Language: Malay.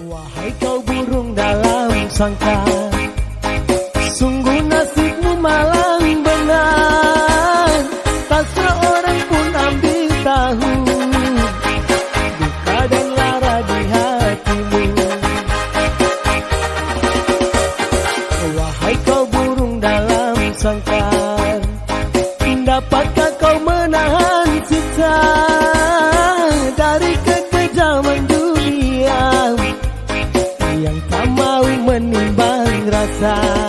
Wahai kau burung dalam sangka, sungguh nasibmu malang benar. Tak seorang pun ambil tahu duka dan lara di hatimu. Wahai kau burung dalam sangka, dapatkah kau menahan siksa dari kekejaman dunia yang tak mau menimbang rasa?